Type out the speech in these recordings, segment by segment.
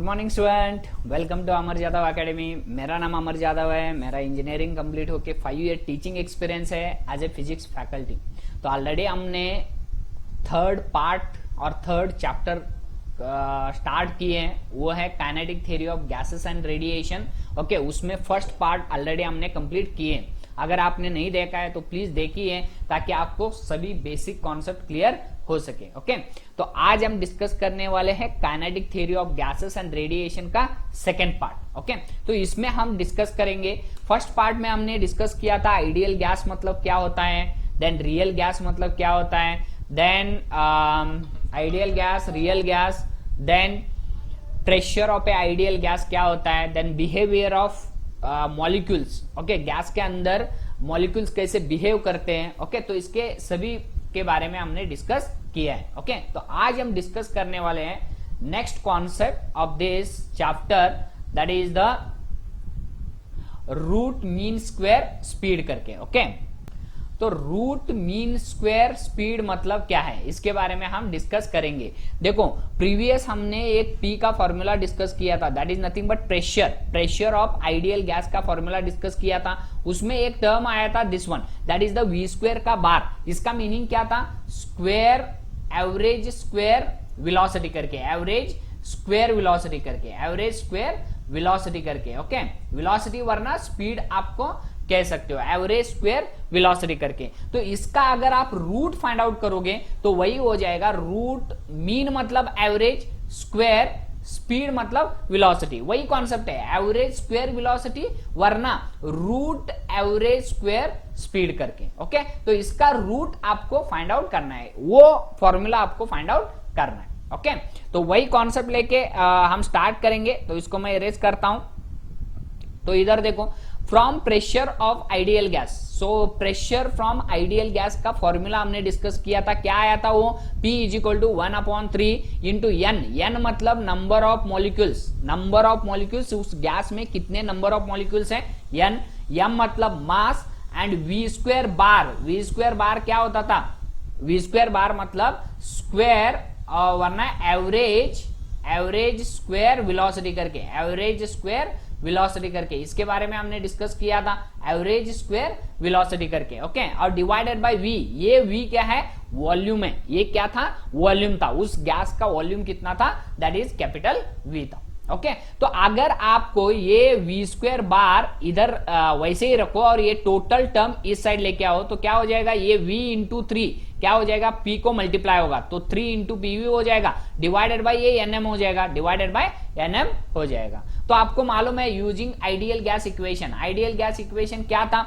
Morning student, welcome to Amar Jadhav academy. मेरा नाम अमर जादव है। मेरा इंजीनियरिंग कंप्लीट होके 5 ईयर टीचिंग एक्सपीरियंस है एज ए फिजिक्स फैकल्टी। तो ऑलरेडी हमने थर्ड पार्ट और थर्ड चैप्टर स्टार्ट किए हैं, वो है kinetic theory of gases and radiation. Okay, उसमें फर्स्ट पार्ट ऑलरेडी हमने कंप्लीट किए हैं। अगर आपने नहीं देखा है तो प्लीज देखिए ताकि आपको सभी बेसिक कॉन्सेप्ट क्लियर हो सके। ओके, तो आज हम डिस्कस करने वाले हैं kinetic theory of gases and radiation का सेकेंड पार्ट। ओके, तो इसमें हम डिस्कस करेंगे। फर्स्ट पार्ट में हमने डिस्कस किया था आइडियल गैस मतलब क्या होता है, देन रियल गैस मतलब क्या होता है, then ideal gas, real gas, then pressure of a ideal gas क्या होता है, then behaviour of molecules. Okay, gas के अंदर मॉलिक्यूल्स कैसे बिहेव करते हैं। ओके, तो इसके सभी के बारे में हमने डिस्कस किया है। ओके, तो आज हम डिस्कस करने वाले हैं next concept of this chapter, that is the root mean square speed करके। ओके, तो रूट मीन स्क्वायर स्पीड मतलब क्या है, इसके बारे में हम डिस्कस करेंगे। देखो, प्रीवियस हमने एक P का फॉर्मूला डिस्कस किया था, that is nothing but pressure of ideal gas का फॉर्मूला डिस्कस किया था। उसमें एक टर्म आया था this one, that is the V square का बार। इसका मीनिंग क्या था, स्क्वायर एवरेज स्क्वायर वेलोसिटी करके, एवरेज स्क्वायर वेलोसिटी करके, एवरेज स्क्वायर वेलोसिटी करके। ओके, वेलोसिटी वरना स्पीड आपको कह सकते हो, एवरेज स्क्वायर वेलोसिटी करके। तो इसका अगर आप रूट फाइंड आउट करोगे तो वही हो जाएगा रूट मीन मतलब एवरेज, स्क्वायर स्पीड मतलब वेलोसिटी। वही कॉन्सेप्ट है, एवरेज स्क्वायर वेलोसिटी वरना रूट एवरेज स्क्वायर स्पीड करके। ओके, तो इसका रूट आपको फाइंड आउट करना है, वो फॉर्मूला आपको फाइंड आउट करना है। ओके, तो वही कॉन्सेप्ट लेके हम स्टार्ट करेंगे। तो इसको मैं इरेज करता हूं। तो इधर देखो, from pressure of ideal gas. So pressure from ideal gas का फॉर्मूला हमने डिस्कस किया था। क्या आया था वो, P = 1/3 इंटू N। N मतलब number of molecules, number of molecules उस गैस में कितने नंबर ऑफ मॉलिक्यूल्स हैं, N। M मतलब mass and V square bar. V square bar क्या होता था, V स्क्वायर बार मतलब स्क्वायर वरना एवरेज स्क्वायर वेलोसिटी करके, एवरेज स्क्वायर वेलोसिटी करके। इसके बारे में हमने डिस्कस किया था, एवरेज स्क्वायर वेलोसिटी करके। ओके, और डिवाइडेड बाय V। ये V क्या है, वॉल्यूम है। ये क्या था, वॉल्यूम था। उस गैस का वॉल्यूम कितना था, दैट इज कैपिटल V था। ओके, तो अगर आपको ये V स्क्वायर बार इधर वैसे ही रखो और ये टोटल टर्म इस साइड लेके आओ तो क्या हो जाएगा, ये V इंटू 3 क्या हो जाएगा, P को मल्टीप्लाई होगा तो 3 इंटू PV हो जाएगा, डिवाइडेड बाय ये NM हो जाएगा, डिवाइडेड बाय NM हो जाएगा। तो आपको मालूम है using ideal gas equation. Ideal gas equation क्या था,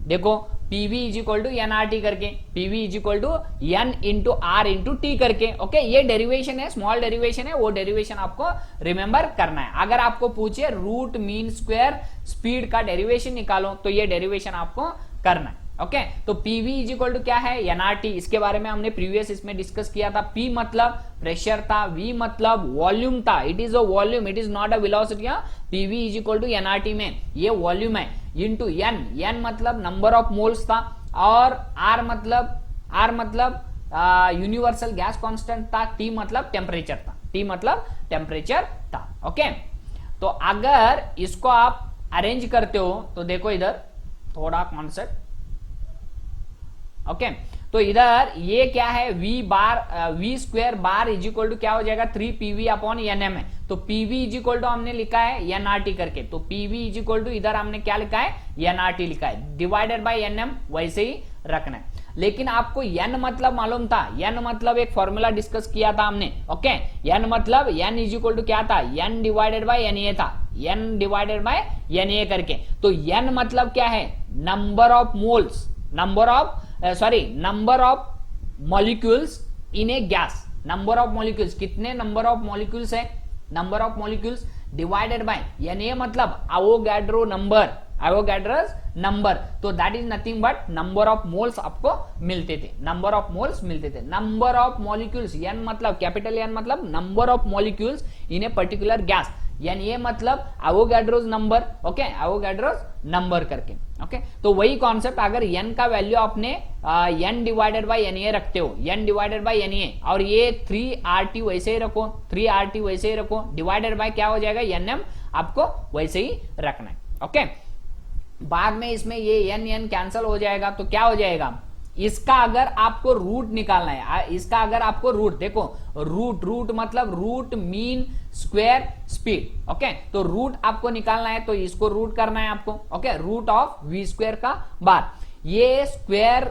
देखो PV = nRT करके, PV = n into R into T करके। ओके, ये डेरिवेशन है, स्मॉल डेरिवेशन है, वो डेरिवेशन आपको रिमेंबर करना है। अगर आपको पूछे रूट मीन स्क्वायर स्पीड का डेरिवेशन निकालो तो ये डेरिवेशन आपको करना है। ओके, तो PV = क्या है, nRT। इसके बारे में हमने प्रीवियस इसमें डिस्कस किया था। P मतलब प्रेशर था, V मतलब वॉल्यूम था, it is a volume, it is not a velocity. PV = nRT में ये वॉल्यूम है, इंटू N मतलब नंबर ऑफ मोल्स था, और R मतलब यूनिवर्सल गैस कांस्टेंट था, T मतलब टेम्परेचर था। ओके, तो अगर इसको आप अरेंज करते हो तो देखो इधर थोड़ा कॉन्सेप्ट। ओके, तो इधर ये क्या है, V स्क्वायर बार = क्या हो जाएगा, 3PV/NM है। तो PV = हमने लिखा है nRT करके, तो PV = इधर हमने क्या लिखा है, nRT लिखा है, डिवाइडेड बाय NM वैसे ही रखना है। लेकिन आपको N मतलब मालूम था, N मतलब एक फॉर्मूला डिस्कस किया था हमने। ओके, N मतलब N = क्या था, N डिवाइडेड बाय NA था, N डिवाइडेड बाय NA करके। तो N मतलब क्या है, number of moles, number of molecules in a gas. Number of molecules, कितने नंबर ऑफ मॉलिक्यूल्स है, number of molecules divided by NA मतलब एवोगैड्रोस नंबर। तो that is nothing but number of moles आपको मिलते थे, नंबर ऑफ मॉलिक्यूल्स। N मतलब capital N मतलब number of molecules in a particular gas. Na मतलब Avogadro's number, okay, Avogadro's number करके, okay. तो वही कॉन्सेप्ट, अगर n का वैल्यू आपने n डिवाइडेड बाई Na रखते हो, n डिवाइडेड बाई Na, और ये 3RT वैसे ही रखो, 3RT वैसे ही रखो, डिवाइडेड बाय क्या हो जाएगा, Nm आपको वैसे ही रखना है, ओके। बाद में इसमें ये n कैंसल हो जाएगा, तो क्या हो जाएगा, इसका अगर आपको रूट निकालना है, इसका अगर आपको रूट, देखो रूट मतलब root mean square speed, okay. तो रूट आपको निकालना है, तो इसको रूट करना है आपको, okay, root of V square का बार, ये स्क्वायर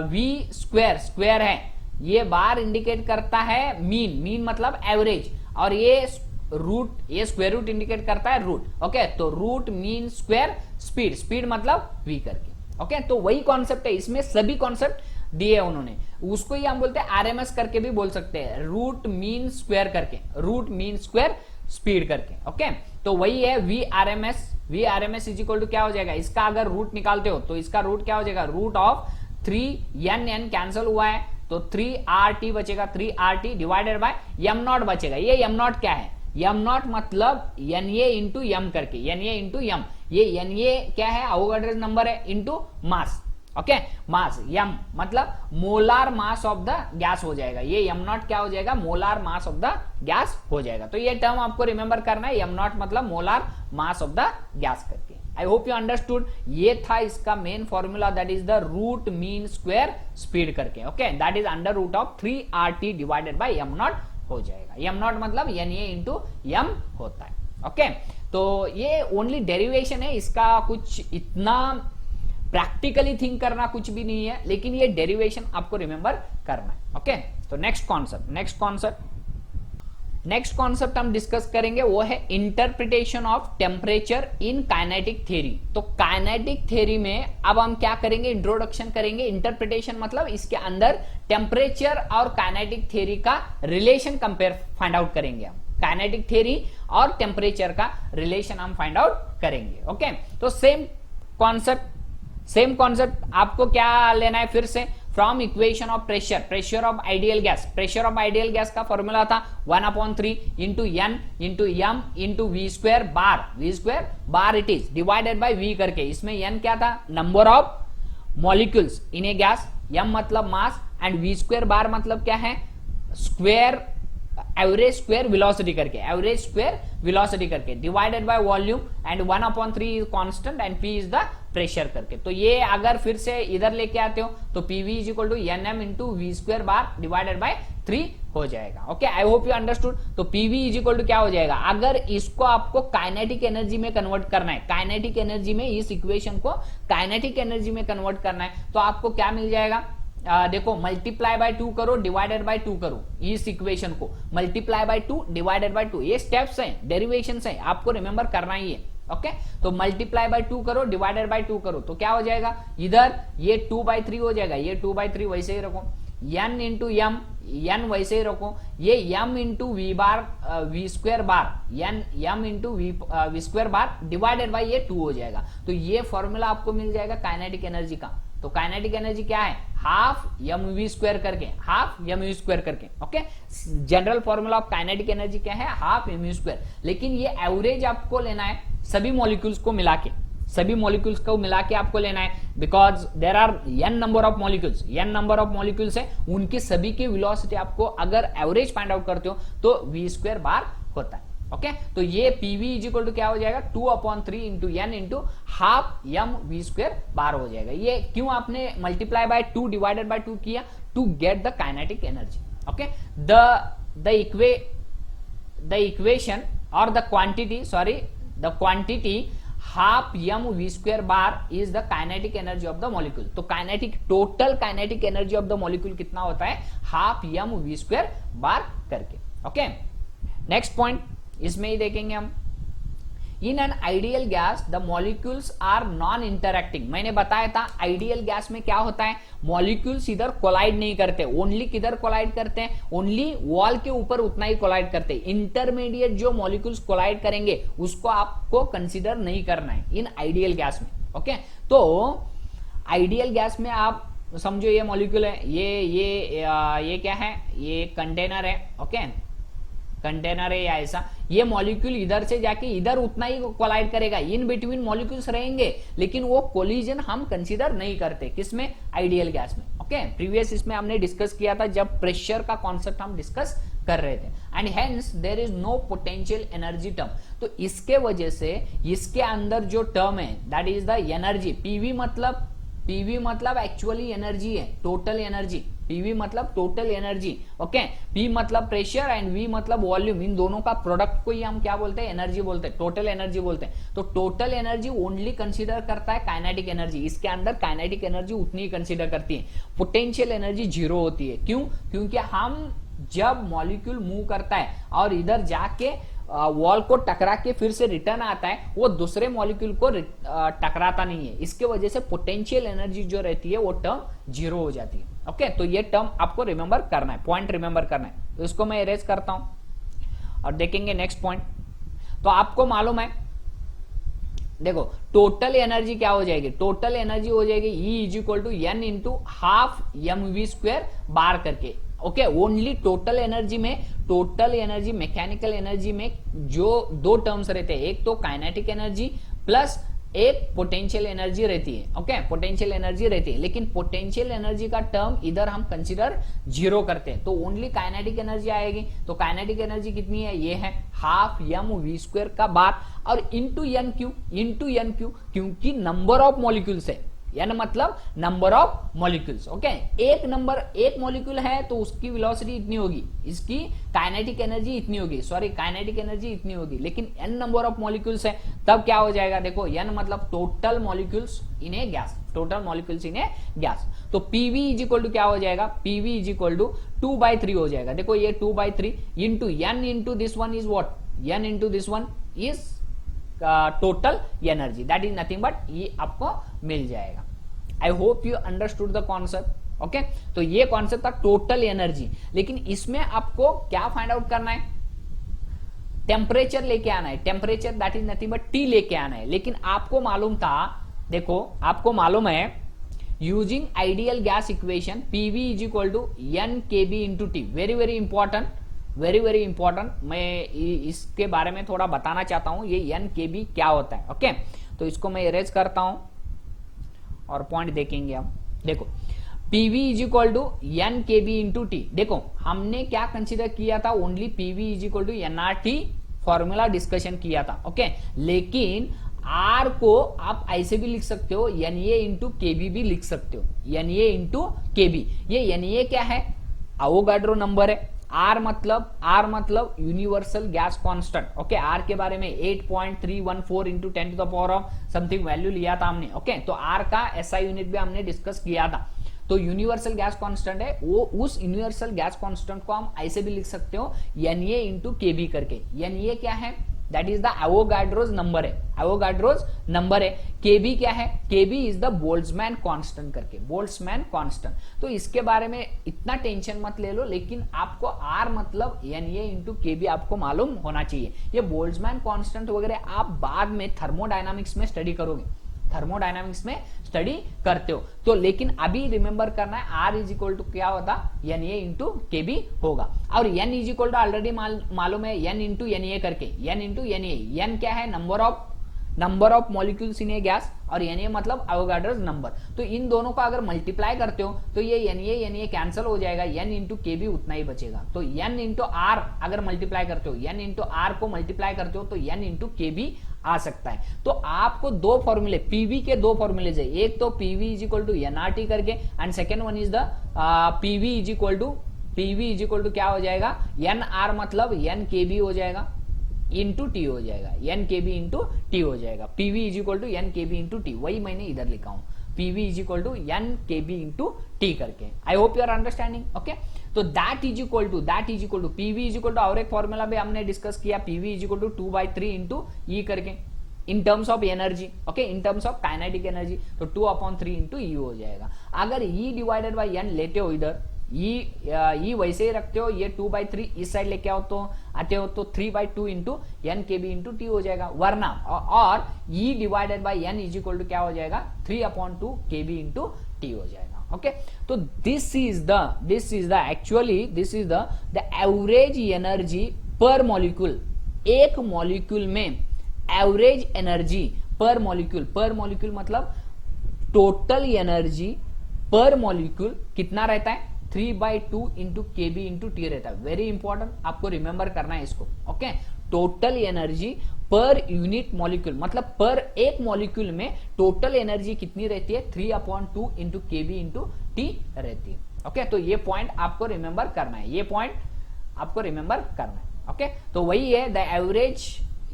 वी स्क्वायर है, ये बार इंडिकेट करता है मीन मतलब एवरेज, और ये स्क्वायर रूट इंडिकेट करता है रूट, ओके। तो रूट मीन स्क्वायर स्पीड मतलब वी करके, ओके। तो वही कॉन्सेप्ट है, इसमें सभी कॉन्सेप्ट दिए उन्होंने, उसको ही हम बोलते हैं आरएमएस करके भी बोल सकते हैं, रूट मीन स्क्वायर करके, रूट मीन स्क्वायर स्पीड करके, ओके। तो वही है V RMS is equal to क्या हो जाएगा, इसका अगर रूट निकालते हो तो इसका रूट क्या हो जाएगा, रूट ऑफ 3n कैंसिल हुआ है तो 3RT बचेगा, 3RT divided by M not बचेगा। ये एम नॉट क्या है, एम नॉट मतलब Na इंटू एम करके, Na इंटू एम, ये Na क्या है, एवोगाड्रो नंबर है, इंटू मास, ओके। मास एम मतलब molar mass of the gas हो जाएगा, ये एम नॉट क्या हो जाएगा, molar mass of the gas हो जाएगा। तो ये टर्म आपको रिमेंबर करना है, एम नॉट मतलब molar mass of the gas करके। आई होप यू अंडरस्टूड, ये था इसका main formula, that is the root mean square speed करके, okay, that is under root of 3RT divided by M naught हो जाएगा। M naught मतलब Na into M होता है, ओके। तो ये ओनली डेरिवेशन है, इसका कुछ इतना प्रैक्टिकली थिंक करना कुछ भी नहीं है, लेकिन ये डेरिवेशन आपको रिमेंबर करना है, ओके। तो नेक्स्ट कॉन्सेप्ट हम डिस्कस करेंगे, वो है interpretation of temperature in kinetic theory. तो काइनेटिक थ्योरी में अब हम क्या करेंगे, इंट्रोडक्शन करेंगे, इंटरप्रिटेशन मतलब इसके अंदर टेम्परेचर और काइनेटिक थ्योरी का रिलेशन कंपेयर फाइंड आउट करेंगे हम, काइनेटिक थ्योरी और टेम्परेचर का रिलेशन हम फाइंड आउट करेंगे, ओके। तो सेम कॉन्सेप्ट आपको क्या लेना है, फिर से from equation of pressure of ideal gas का फॉर्मूला था 1/3 into N into M into V square bar it is divided by V करके। इसमें एन क्या था, number of molecules in a gas, M मतलब मास, एंड वी स्क्वायर बार मतलब क्या है, स्क्वायर एवरेज स्क्वायर वेलोसिटी करके divided by volume, and 1/3 is constant and P is the pressure करके। तो ये अगर फिर से इधर लेके आते हो तो PV is equal to NM into V square bar divided by 3 हो जाएगा, okay. I hope you understood. तो PV इज इक्वल टू क्या हो जाएगा, अगर इसको आपको काइनेटिक एनर्जी में कन्वर्ट करना है, काइनेटिक एनर्जी में, इस इक्वेशन को काइनेटिक एनर्जी में कन्वर्ट करना है, तो आपको क्या मिल जाएगा, देखो मल्टीप्लाई बाय 2 करो, डिवाइडेड बाय 2 करो, इस इक्वेशन को मल्टीप्लाई बाय 2 डिवाइडेड बाय 2, ये स्टेप्स हैं, डेरिवेशंस हैं, आपको रिमेंबर करना ही है, ओके। तो मल्टीप्लाई बाय 2 करो, डिवाइडेड बाय 2 करो, तो क्या हो जाएगा, इधर ये 2/3 हो जाएगा, ये 2/3 वैसे ही रखो, n इंटू एम, n वैसे ही रखो, ये m into V bar V square bar, m into V square bar divided by ये 2 हो जाएगा। तो ये फॉर्मूला आपको मिल जाएगा काइनेटिक एनर्जी का। तो काइनेटिक एनर्जी क्या है, हाफ mv स्क्वायर करके, okay. General formula of kinetic energy क्या है, हाफ mv स्क्वायर। लेकिन ये एवरेज आपको लेना है सभी मॉलिक्यूल्स को मिला के आपको लेना है, because there are n number of molecules है, उनकी सभी की वेलोसिटी आपको अगर एवरेज फाइंड आउट करते हो तो वी स्क्वायर बार होता है, ओके। तो ये PV इज इक्वल टू क्या हो जाएगा, 2/3 into N into half M V square bar हो जाएगा। ये क्यों आपने मल्टीप्लाई बाय 2 डिवाइडेड बाय 2 किया, to get the kinetic energy, okay. The equation और the quantity half M V square bar is the kinetic energy of the molecule. तो total kinetic energy of the molecule कितना होता है, half M V square bar करके, okay. Next point इसमें ही देखेंगे हम, in an ideal gas the molecules are non interacting. मैंने बताया था आइडियल गैस में क्या होता है, मॉलिक्यूल्स इधर कोलाइड नहीं करते, ओनली किधर कोलाइड करते हैं, ओनली वॉल के ऊपर उतना ही कोलाइड करते हैं। इंटरमीडिएट जो मॉलिक्यूल्स कोलाइड करेंगे उसको आपको कंसीडर नहीं करना है इन आइडियल गैस में, ओके। तो आइडियल गैस में आप समझो ये मॉलिक्यूल है, ये क्या है, ये कंटेनर है, ओके। कंटेनर है या ऐसा, ये मॉलिक्यूल इधर से जाके इधर उतना ही कोलाइड करेगा, इन बिटवीन मॉलिक्यूल्स रहेंगे, लेकिन वो कोलिजन हम कंसीडर नहीं करते, किसमें, आइडियल गैस में। ओके, प्रीवियस इसमें हमने डिस्कस किया था जब प्रेशर का कॉन्सेप्ट हम डिस्कस कर रहे थे। And hence there is no potential energy term, तो इसके वजह से इसके अंदर जो टर्म है that is the energy. PV मतलब एक्चुअली एनर्जी है, टोटल एनर्जी। पीवी मतलब टोटल एनर्जी। ओके, पी मतलब प्रेशर एंड वी मतलब वॉल्यूम, इन दोनों का प्रोडक्ट को ही हम क्या बोलते हैं, एनर्जी बोलते हैं, टोटल एनर्जी बोलते हैं। तो टोटल एनर्जी ओनली कंसीडर करता है काइनेटिक एनर्जी, इसके अंदर काइनेटिक एनर्जी उतनी ही कंसीडर करती है, पोटेंशियल एनर्जी जीरो होती है। क्यों? क्योंकि हम जब मॉलिक्यूल मूव करता है और इधर जाके वॉल को टकरा के फिर से रिटर्न आता है, वो दूसरे मॉलिक्यूल को टकराता नहीं है, इसके वजह से पोटेंशियल एनर्जी जो रहती है वो टर्म जीरो हो जाती है। ओके, तो ये टर्म आपको रिमेंबर करना है, पॉइंट रिमेंबर करना है। तो इसको मैं इरेज करता हूं और देखेंगे नेक्स्ट पॉइंट। तो आपको मालूम है, देखो टोटल एनर्जी क्या हो जाएगी, टोटल एनर्जी हो जाएगी E is equal to N into half mv² bar करके। Okay, only total energy mechanical energy में जो दो टर्म्स रहते हैं, एक तो काइनेटिक एनर्जी प्लस एक पोटेंशियल एनर्जी रहती है। ओके, पोटेंशियल एनर्जी रहती है, लेकिन पोटेंशियल एनर्जी का टर्म इधर हम कंसीडर जीरो करते हैं, तो ओनली काइनेटिक एनर्जी आएगी। तो काइनेटिक एनर्जी कितनी है, ये है हाफ mv² का बार और इंटू एन क्यू, क्योंकि नंबर ऑफ मॉलिक्यूल्स है, n मतलब नंबर ऑफ मॉलिक्यूल्स। ओके, एक मॉलिक्यूल है तो उसकी वेलोसिटी इतनी होगी, इसकी काइनेटिक एनर्जी इतनी होगी, काइनेटिक एनर्जी इतनी होगी, लेकिन n नंबर ऑफ मॉलिक्यूल्स है, तब क्या हो जाएगा, देखो n मतलब total molecules in a gas, total molecules in a gas. तो PV इज इक्वल टू क्या हो जाएगा, PV इज इक्वल टू 2/3 हो जाएगा। देखो ये 2/3 into n into this one is what, n into this one is total energy, that is nothing but ये आपको मिल जाएगा। I hope you understood the concept. Okay, तो ये कॉन्सेप्ट था टोटल एनर्जी, लेकिन इसमें आपको क्या फाइंड आउट करना है, टेम्परेचर लेके आना है, temperature that is nothing but T लेके आना है। लेकिन आपको मालूम था, देखो आपको मालूम है using ideal gas equation PV is equal to n kb into T, very very important. मैं इसके बारे में थोड़ा बताना चाहता हूं, ये n kb क्या होता है। ओके, तो इसको मैं इरेज करता हूं और पॉइंट देखेंगे हम। देखो PV is equal to n kb into T, देखो हमने क्या कंसीडर किया था, only PV is equal to nRT formula discussion किया था। ओके, लेकिन R को आप ऐसे भी लिख सकते हो, Na इंटू kb भी लिख सकते हो, Na इंटू kb। ये Na क्या है, अवोगाड्रो नंबर है। R मतलब universal gas constant. Okay, R के बारे में 8.314 into 10 to the power of something value लिया था हमने। ओके, तो R का SI यूनिट भी हमने डिस्कस किया था। तो यूनिवर्सल गैस कांस्टेंट है वो, उस यूनिवर्सल गैस कांस्टेंट को हम ऐसे भी लिख सकते हो Na इंटू kb करके। Na क्या है, that is the Avogadro's number है, kb क्या है, kb is the Boltzmann constant करके, बोल्ट्जमैन कांस्टेंट। तो इसके बारे में इतना टेंशन मत ले लो, लेकिन आपको R मतलब Na इंटू kb आपको मालूम होना चाहिए। ये बोल्ट्जमैन कांस्टेंट वगैरह आप बाद में थर्मोडायनामिक्स में स्टडी करोगे, थर्मोडायनामिक्स में स्टडी करते हो तो, लेकिन अभी रिमेंबर करना है R इज इक्वल टू क्या होता, Na इंटू kb होगा। और n is equal to already मालूम है n इंटू Na करके, n इंटू Na। n क्या है, number of molecules in a gas, और Na मतलब एवोगाड्रोस नंबर। तो इन दोनों को अगर मल्टीप्लाई करते हो तो ये Na कैंसिल हो जाएगा, n इंटू kb उतना ही बचेगा। तो n इंटू R अगर मल्टीप्लाई करते हो, n इंटू R को मल्टीप्लाई करते हो तो n इंटू kb आ सकता है। तो आपको दो फॉर्मूले, PV के दो फॉर्मूले है, एक तो PV is equal to nRT करके and second one is the PV is equal to क्या हो जाएगा, nR मतलब n kb हो जाएगा इंटू T हो जाएगा, n kb इंटू T हो जाएगा। PV is equal to n kb into T, वही मैंने इधर लिखा हूं, PV is equal to n kb into T करके। I hope you are understanding. Okay, तो that is equal to PV is equal to, और एक फॉर्मूला भी हमने डिस्कस किया, PV is equal to 2/3 into E करके, in terms of energy. Okay, in terms of kinetic energy, तो 2/3 into E हो जाएगा। अगर E डिवाइडेड बाई n लेते हो, इधर E वैसे ही रखते हो, ये 2/3 इस साइड लेके आओ तो आते हो तो 3/2 into n kb into T हो जाएगा, वरना और E divided by n is equal to क्या हो जाएगा, 3/2 kb इंटू T हो जाएगा। ओके, तो this is the average energy per molecule, एक मॉलिक्यूल में एवरेज एनर्जी पर मॉलिक्यूल मतलब टोटल एनर्जी पर मॉलिक्यूल कितना रहता है, 3/2 इंटू केबी इंटू टी रहता है। वेरी इंपॉर्टेंट, आपको रिमेंबर करना है इसको। Okay, total energy per unit molecule मतलब पर एक मॉलिक्यूल में टोटल एनर्जी कितनी रहती है, 3/2 इंटू केबी इंटू टी रहती है। ओके, तो ये पॉइंट आपको रिमेंबर करना है, ये पॉइंट आपको रिमेंबर करना है। ओके, तो वही है, the average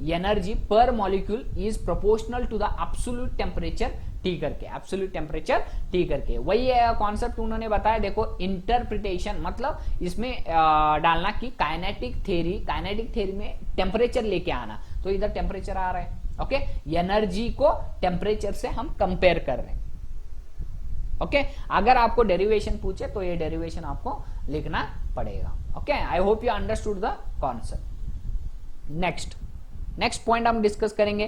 energy per molecule is proportional to the absolute temperature T करके, एब्सोल्यूट टेम्परेचर टी करके। वही है कॉन्सेप्ट उन्होंने बताया। देखो, इंटरप्रिटेशन मतलब इसमें डालना कि काइनेटिक थ्योरी में टेम्परेचर लेके आना, तो इधर टेम्परेचर आ रहा है। ओके, एनर्जी को टेम्परेचर से हम कंपेयर कर रहे हैं। ओके, अगर आपको डेरिवेशन पूछे तो ये डेरिवेशन आपको लिखना पड़ेगा। Okay, I hope you understood the concept. Next point हम डिस्कस करेंगे,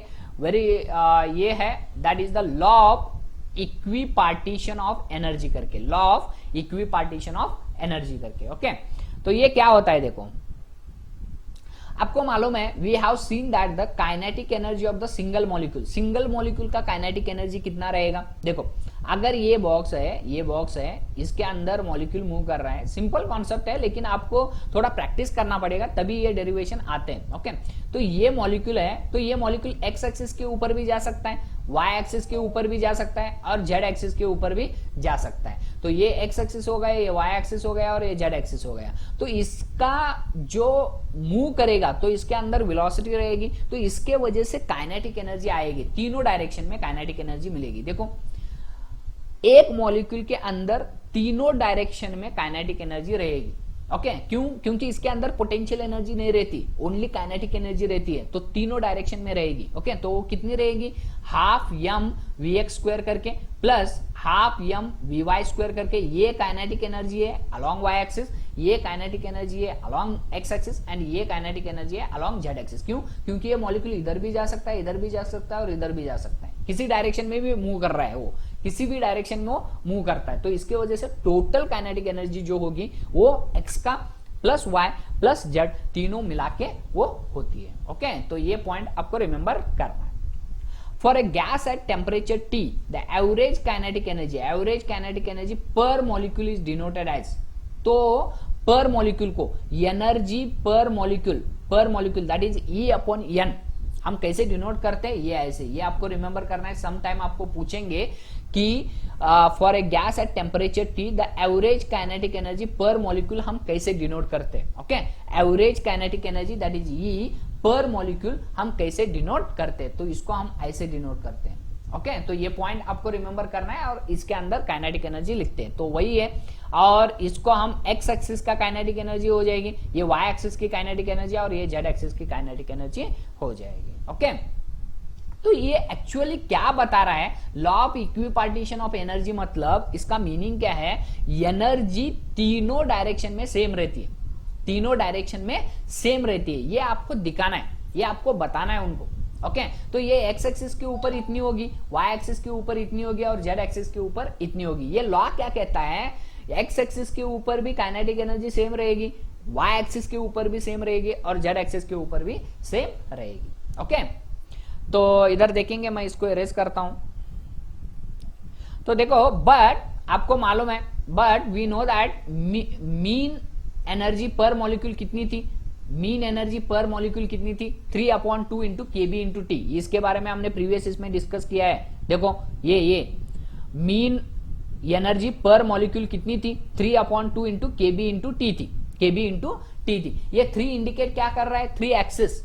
ये है that is the law of equipartition of energy करके, law of equipartition of energy करके। ओके, तो ये क्या होता है, देखो आपको मालूम है, we have seen that the kinetic energy of the single molecule का काइनेटिक एनर्जी कितना रहेगा। देखो, अगर ये बॉक्स है, इसके अंदर मॉलिक्यूल मूव कर रहा है, सिंपल कॉन्सेप्ट है, लेकिन आपको थोड़ा प्रैक्टिस करना पड़ेगा तभी ये डेरिवेशन आते हैं। ओके, तो ये मॉलिक्यूल है, तो ये मॉलिक्यूल एक्स एक्सिस के ऊपर भी जा सकता है, वाई एक्सिस के ऊपर भी जा सकता है और जेड एक्सिस के ऊपर भी जा सकता है। तो ये एक्स एक्सिस हो गया, ये वाई एक्सिस हो गया और ये जेड एक्सिस हो गया। तो इसका जो मूव करेगा तो इसके अंदर वेलोसिटी रहेगी, तो इसके वजह से काइनेटिक एनर्जी आएगी, तीनों डायरेक्शन में काइनेटिक एनर्जी मिलेगी। देखो, एक मॉलिक्यूल के अंदर तीनों डायरेक्शन में काइनेटिक एनर्जी रहेगी। ओके, क्योंकि इसके अंदर पोटेंशियल एनर्जी नहीं रहती, ओनली काइनेटिक एनर्जी रहती है, तो तीनों डायरेक्शन में रहेगी। ओके, तो वो कितनी रहेगी, half M V X square करके plus half M V Y square करके। ये काइनेटिक एनर्जी है अलोंग वाई एक्सिस, ये काइनेटिक एनर्जी है अलोंग एक्स एक्सिस एंड ये काइनेटिक एनर्जी है अलोंग जेड एक्सिस। क्योंकि ये मॉलिक्यूल इधर भी जा सकता है, इधर भी जा सकता है और इधर भी जा सकता है, किसी डायरेक्शन में भी मूव कर रहा है, वो किसी भी डायरेक्शन में मूव करता है। तो इसके वजह से टोटल काइनेटिक एनर्जी जो होगी वो एक्स का प्लस वाई प्लस जेड तीनों मिला के वो होती है। ओके, तो ये पॉइंट आपको रिमेंबर करना है। For a gas at temperature T the average kinetic energy per molecule is denoted as, तो पर मॉलिक्यूल को energy per molecule that is E upon N हम कैसे डिनोट करते हैं, ये ऐसे, ये आपको रिमेंबर करना है। सम टाइम आपको पूछेंगे कि for a gas at temperature T the average kinetic energy per molecule हम कैसे डिनोट करते हैं। Okay, average kinetic energy that is E per molecule हम कैसे डिनोट करते हैं, तो इसको हम ऐसे डिनोट करते हैं। ओके, तो ये पॉइंट आपको रिमेंबर करना है और इसके अंदर काइनेटिक एनर्जी लिखते हैं, तो वही है। और इसको हम एक्स एक्सिस का काइनेटिक एनर्जी हो जाएगी, ये वाई एक्सिस की काइनेटिक एनर्जी और ये जेड एक्सिस की काइनेटिक एनर्जी हो जाएगी। ओके, तो ये एक्चुअली क्या बता रहा है, law of equipartition of energy मतलब इसका मीनिंग क्या है, एनर्जी तीनों डायरेक्शन में सेम रहती है, तीनों डायरेक्शन में सेम रहती है, ये आपको दिखाना है, ये आपको बताना है उनको। ओके, तो ये एक्स एक्सिस के ऊपर इतनी होगी, वाई एक्सिस के ऊपर इतनी होगी और जेड एक्सिस के ऊपर इतनी होगी। ये लॉ क्या कहता है, एक्स एक्सिस के ऊपर भी काइनेटिक एनर्जी सेम रहेगी, वाई एक्सिस के ऊपर भी सेम रहेगी और जेड एक्सिस के ऊपर भी सेम रहेगी। ओके, तो इधर देखेंगे, मैं इसको इरेज करता हूं। तो देखो, बट आपको मालूम है, but we know that mean energy per molecule कितनी थी, मीन एनर्जी पर मॉलिक्यूल कितनी थी, 3/2 इंटू केबी इंटू टी। इसके बारे में हमने प्रीवियस इसमें डिस्कस किया है। देखो, ये मीन एनर्जी पर मॉलिक्यूल कितनी थी, 3/2 इंटू केबी इंटू टी थी, केबी इंटू टी थी। ये 3 इंडिकेट क्या कर रहा है, 3 एक्सिस,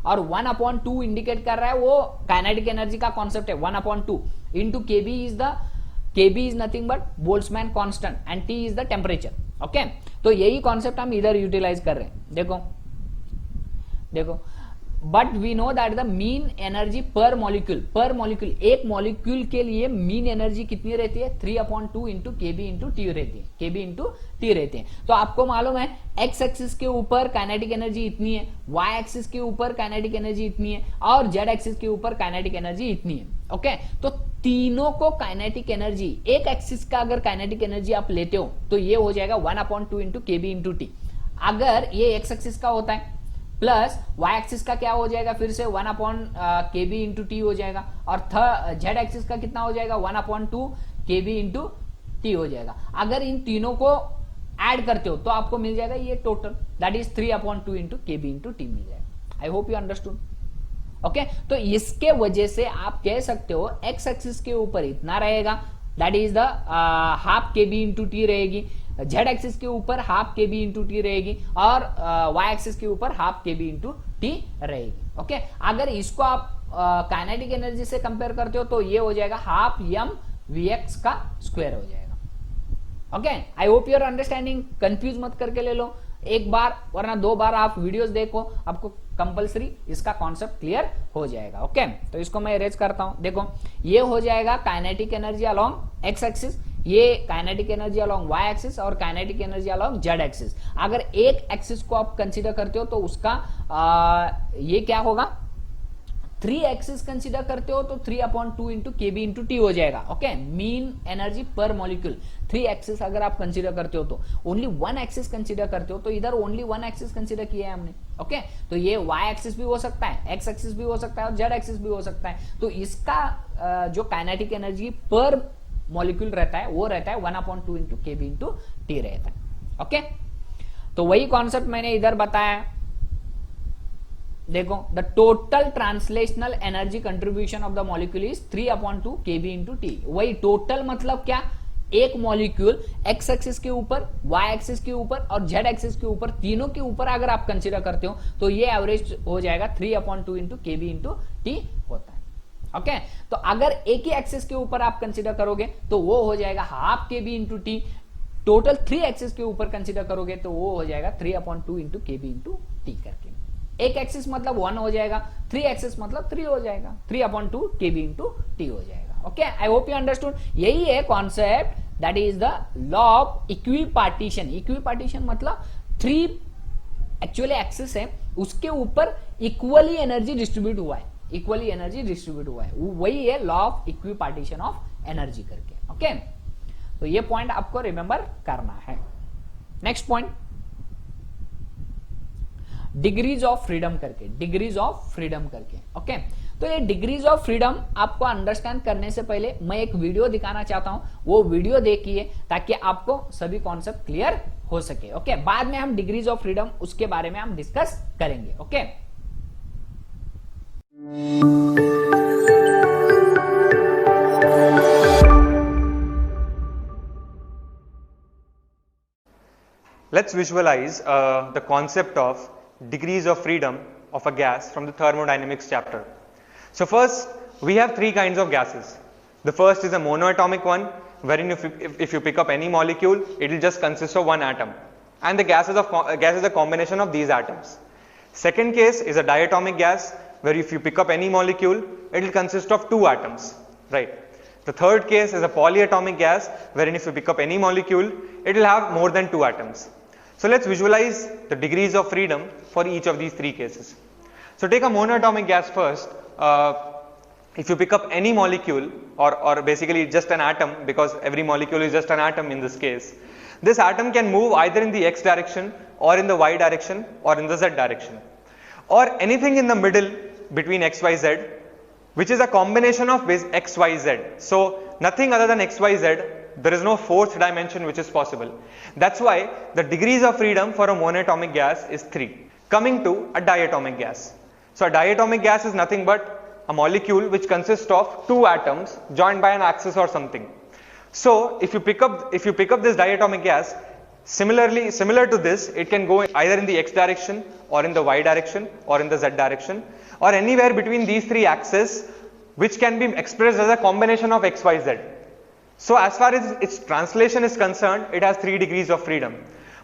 और 1/2 इंडिकेट कर रहा है वो काइनेटिक एनर्जी का कॉन्सेप्ट है। 1/2 into KB is nothing but Boltzmann constant and T is the temperature. Okay, तो यही कॉन्सेप्ट हम इधर यूटिलाइज कर रहे हैं। देखो, but we know that the mean energy per molecule एक मॉलिक्यूल के लिए मीन एनर्जी कितनी रहती है, 3/2 इंटू केबी इंटू टी रहती है, केबी इंटू टी रहती है। तो आपको मालूम है एक्स एक्सिस के ऊपर काइनेटिक एनर्जी इतनी है, वाई एक्सिस के ऊपर काइनेटिक एनर्जी इतनी है और जेड एक्सिस के ऊपर काइनेटिक एनर्जी इतनी है। ओके, तो तीनों को काइनेटिक एनर्जी, एक एक्सिस का अगर काइनेटिक एनर्जी आप लेते हो तो ये हो जाएगा 1/2 इंटू केबी इंटू टी। अगर ये एक्स एक्सिस का होता है प्लस वाई एक्सिस का क्या हो जाएगा, फिर से 1/kb इंटू टी हो जाएगा, और जेड एक्सिस का कितना हो जाएगा, 1/2 kb इंटू टी हो जाएगा। अगर इन तीनों को ऐड करते हो तो आपको मिल जाएगा ये total, that is 3/2 into kb into T मिल जाएगा। I hope you understood. Okay, तो इसके वजह से आप कह सकते हो एक्स एक्सिस के ऊपर इतना रहेगा, that is the half kb into T रहेगी, जेड एक्सिस के ऊपर हाफ kb इंटू टी रहेगी, और वाई एक्सिस के ऊपर हाफ kb इंटू टी रहेगी। ओके, अगर इसको आप काइनेटिक एनर्जी से कंपेयर करते हो तो ये हो जाएगा हाफ m vx का स्क्वायर हो जाएगा। Okay, I hope your understanding, confuse मत करके ले लो, एक बार वरना 2 बार आप वीडियोस देखो, आपको कंपलसरी इसका कॉन्सेप्ट क्लियर हो जाएगा। ओके, तो इसको मैं इरेज करता हूं। देखो ये हो जाएगा kinetic energy along X axis, ये kinetic energy along Y axis, और kinetic energy along Z axis. अगर एक एक्सिस को आप कंसीडर करते हो तो उसका ये क्या होगा, 3 एक्सिस कंसीडर करते हो तो 3/2 इंटू kb इंटू टी हो जाएगा। Okay, mean energy per molecule. 3 axis अगर आप कंसीडर करते हो तो, ओनली 1 एक्सिस कंसीडर करते हो तो इधर ओनली 1 एक्सिस कंसीडर किया है हमने। ओके, तो ये वाई एक्सिस भी हो सकता है, एक्स एक्सिस भी हो सकता है, और जेड एक्सिस भी हो सकता है। तो इसका जो काइनेटिक एनर्जी पर मॉलिक्यूल रहता है वो रहता है 1/2 इंटू kb इंटू टी रहता है। ओके, तो वही कॉन्सेप्ट मैंने इधर बताया। देखो, the total translational energy contribution of the molecule is 3/2 kb into T. वही टोटल मतलब क्या, एक मॉलिक्यूल एक्स एक्सिस के ऊपर, वाई एक्सिस के ऊपर और जेड एक्सिस के ऊपर, तीनों के ऊपर अगर आप कंसीडर करते हो तो ये एवरेज हो जाएगा 3/2 इंटू kb इंटू टी होता है। ओके, तो अगर एक ही एक्सिस के ऊपर आप कंसीडर करोगे तो वो हो जाएगा half kb into T. Total 3 axis के ऊपर कंसीडर करोगे तो वो हो जाएगा 3/2 इंटू kb इंटू टी करके। एक एक्सिस मतलब 1 हो जाएगा, 3 एक्सिस मतलब 3 हो जाएगा, 3/2 kb इंटू टी हो जाएगा। Okay, I hope you understood. यही है concept, that is the law of equipartition. Equipartition मतलब 3 एक्चुअली एक्सिस है, उसके ऊपर इक्वली एनर्जी डिस्ट्रीब्यूट हुआ है, इक्वली एनर्जी डिस्ट्रीब्यूट हुआ है, वही है law of equipartition of energy करके। ओके, तो ये पॉइंट आपको रिमेंबर करना है। Next point, degrees of freedom करके, डिग्रीज ऑफ फ्रीडम करके। ओके, तो ये डिग्रीज ऑफ फ्रीडम आपको अंडरस्टैंड करने से पहले मैं एक वीडियो दिखाना चाहता हूं, वो वीडियो देखिए ताकि आपको सभी कॉन्सेप्ट क्लियर हो सके। ओके, बाद में हम डिग्रीज ऑफ फ्रीडम उसके बारे में हम डिस्कस करेंगे। Okay, Let's visualize the concept of degrees of freedom of a gas from the thermodynamics chapter. So first, we have 3 kinds of gases. The first is a monoatomic one, wherein if you pick up any molecule, it will just consist of 1 atom, and the gas is a combination of these atoms. Second case is a diatomic gas, where if you pick up any molecule, it will consist of 2 atoms, right? The third case is a polyatomic gas, wherein if you pick up any molecule, it will have more than 2 atoms. So let's visualize the degrees of freedom for each of these 3 cases. So take a monoatomic gas first. If you pick up any molecule, or basically just an atom, because every molecule is just an atom in this case, this atom can move either in the x direction, or in the y direction, or in the z direction, or anything in the middle between x, y, z, which is a combination of x, y, z. So nothing other than x, y, z. There is no 4th dimension which is possible. That's why the degrees of freedom for a monatomic gas is 3. Coming to a diatomic gas. So a diatomic gas is nothing but a molecule which consists of 2 atoms joined by an axis or something. So if you pick up this diatomic gas, similar to this, it can go either in the x direction, or in the y direction, or in the z direction, or anywhere between these 3 axes, which can be expressed as a combination of x, y, z. So as far as its translation is concerned, it has 3 degrees of freedom.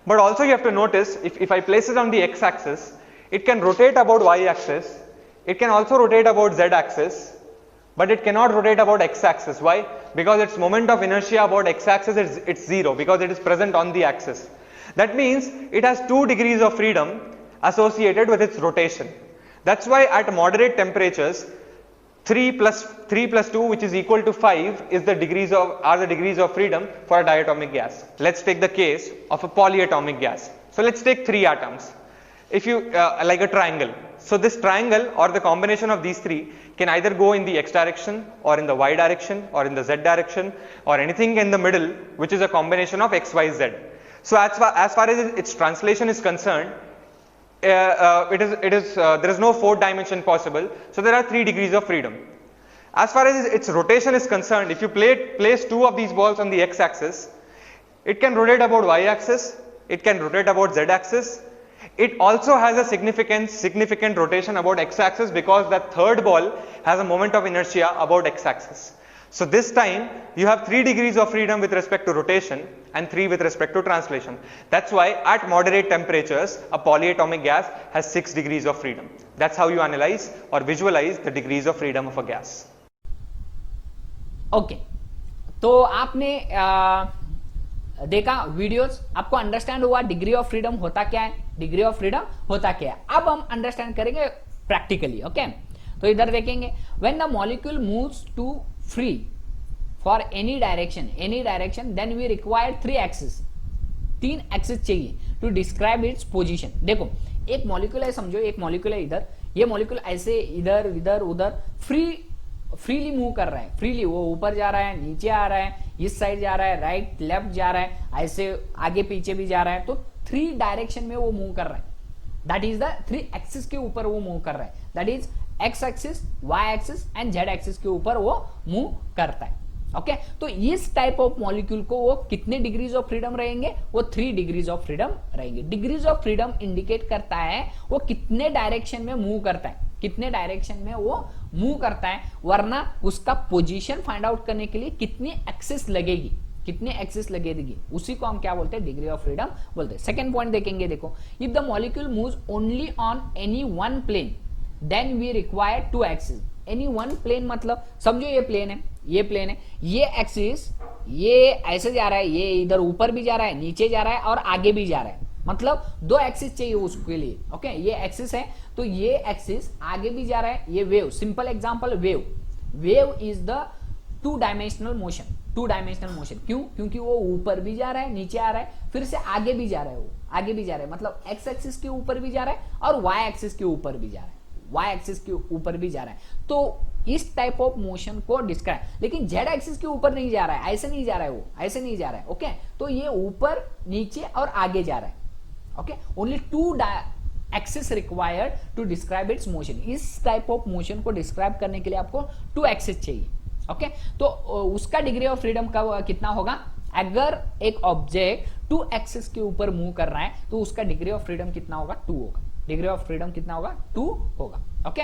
But also you have to notice, if I place it on the x axis, it can rotate about y axis, it can also rotate about z axis, but it cannot rotate about x axis. Why? Because its moment of inertia about x axis it's 0, because it is present on the axis. That means it has 2 degrees of freedom associated with its rotation. That's why at moderate temperatures, 3 plus 2, which is equal to 5, is the degrees of freedom for a diatomic gas. Let's take the case of a polyatomic gas. So let's take 3 atoms. if you like a triangle. So this triangle or the combination of these three can either go in the x direction or in the y direction or in the z direction or anything in the middle, which is a combination of x, y, z. So as far as its translation is concerned, there is no fourth dimension possible. So there are 3 degrees of freedom. As far as its rotation is concerned, if you place 2 of these balls on the x axis, it can rotate about y axis, it can rotate about z axis. It also has a significant rotation about x axis because that third ball has a moment of inertia about x axis. So this time you have 3 degrees of freedom with respect to rotation and 3 with respect to translation. That's why at moderate temperatures a polyatomic gas has 6 degrees of freedom. That's how you analyze or visualize the degrees of freedom of a gas. Okay, तो आपने देखा videos, आपको understand हुआ degree of freedom होता क्या है, degree of freedom होता क्या है. अब हम अंडरस्टैंड करेंगे प्रैक्टिकली. ओके, तो इधर देखेंगे when the molecule moves to free for any direction then we require 3 axis. 3 axis चाहिए टू डिस्क्राइब इट्स पोजीशन. देखो एक मॉलिक्यूल है, समझो एक मॉलिक्यूल है इधर, ये मॉलिक्यूल ऐसे इधर इधर उधर फ्रीली मूव कर रहा है. फ्रीली वो ऊपर जा रहा है, नीचे आ रहा है, इस साइड जा रहा है, राइट लेफ्ट जा रहा है, ऐसे आगे पीछे भी जा रहा है. तो 3 डायरेक्शन में वो मूव कर रहा है. दैट इज द 3 एक्सिस के ऊपर वो मूव कर रहा है. That is X axis, Y axis and Z axis के ऊपर वो मूव करता है. ओके, तो इस टाइप ऑफ मॉलिक्यूल को वो कितने डिग्रीज ऑफ फ्रीडम रहेंगे, वो 3 डिग्रीज ऑफ फ्रीडम रहेंगे. डिग्रीज ऑफ फ्रीडम इंडिकेट करता है वो कितने डायरेक्शन में मूव करता है, कितने डायरेक्शन में वो मूव करता है, वरना उसका पोजीशन फाइंड आउट करने के लिए कितनी एक्सिस लगेगी, कितने एक्सिस लगेगी, उसी को हम क्या बोलते हैं, डिग्री ऑफ फ्रीडम बोलते हैं. सेकंड पॉइंट देखेंगे. देखो if the molecule moves only on any one plane then we require 2 axis. Any one plane मतलब समझो ये प्लेन है, ये प्लेन है, ये एक्सिस ये ऐसे जा रहा है, ये इधर ऊपर भी जा रहा है, नीचे जा रहा है और आगे भी जा रहा है. मतलब 2 एक्सिस चाहिए उसके लिए. ओके, ये एक्सिस है तो ये एक्सिस आगे भी जा रहा है. ये wave, simple example wave is the 2 dimensional motion. 2 dimensional motion क्यों, क्योंकि वो ऊपर भी जा रहा है, नीचे आ रहा है, फिर से आगे भी जा रहा है, वो आगे भी जा रहा है. मतलब एक्स एक्सिस के ऊपर भी जा रहा है और वाई एक्सिस के ऊपर भी जा रहा है, वाई एक्सिस के ऊपर भी जा रहा है. तो इस टाइप ऑफ मोशन को डिस्क्राइब, लेकिन जेड एक्सिस के ऊपर नहीं जा रहा है, ऐसे नहीं जा रहा है, वो ऐसे नहीं जा रहा है. ओके, तो ये ऊपर नीचे और आगे जा रहा है. Okay, only 2 axis required to describe its motion. इस टाइप ऑफ मोशन को डिस्क्राइब करने के लिए आपको 2 एक्सिस चाहिए. ओके, तो उसका डिग्री ऑफ फ्रीडम का कितना होगा, अगर एक ऑब्जेक्ट 2 एक्सिस के ऊपर मूव कर रहा है तो उसका डिग्री ऑफ फ्रीडम कितना होगा, 2 होगा. डिग्री ऑफ फ्रीडम कितना होगा, 2 होगा. Okay,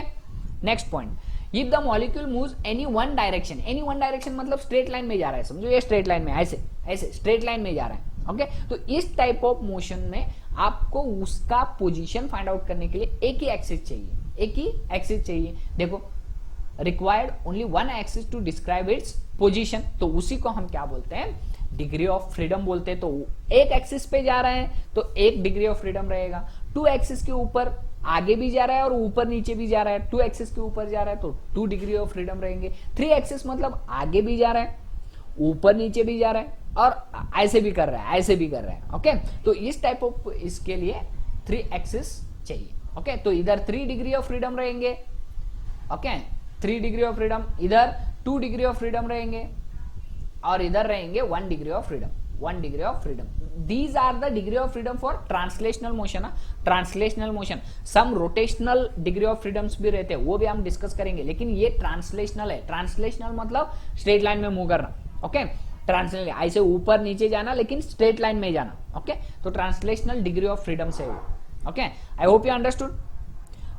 next point. If the molecule moves any one direction मतलब स्ट्रेट लाइन में जा रहा है. समझो ये स्ट्रेट लाइन में ऐसे स्ट्रेट लाइन में जा रहा है. ओके, तो इस टाइप ऑफ मोशन में आपको उसका पोजीशन फाइंड आउट करने के लिए एक ही एक्सिस चाहिए. देखो required only 1 axis to describe its position. तो उसी को हम क्या बोलते हैं, डिग्री ऑफ फ्रीडम बोलते हैं. तो एक एक्सिस पे जा रहा है तो 1 डिग्री ऑफ फ्रीडम रहेगा. 2 एक्सिस के ऊपर आगे भी जा रहा है और ऊपर नीचे भी जा रहा है, 2 एक्सिस के ऊपर जा रहा है तो 2 डिग्री ऑफ फ्रीडम रहेंगे. 3 एक्सिस मतलब आगे भी जा रहा है, ऊपर नीचे भी जा रहा है और ऐसे भी कर रहा है. ओके, तो इस टाइप ऑफ इसके लिए 3 एक्सिस चाहिए. ओके, तो इधर 3 डिग्री ऑफ फ्रीडम रहेंगे. ओके, 3 डिग्री ऑफ फ्रीडम, इधर 2 डिग्री ऑफ फ्रीडम रहेंगे और इधर रहेंगे 1 degree of freedom. These are the degree of freedom for translational motion. Translational motion, some rotational degree of freedoms भी रहते हैं, वो भी हम डिस्कस करेंगे, लेकिन ये ट्रांसलेशनल है. ट्रांसलेशनल मतलब स्ट्रेट लाइन में मूव करना. ओके, ट्रांसलेशनल ऐसे ऊपर नीचे जाना लेकिन स्ट्रेट लाइन में जाना. ओके, तो ट्रांसलेशनल डिग्री ऑफ फ्रीडम से वो. Okay, I hope you understood.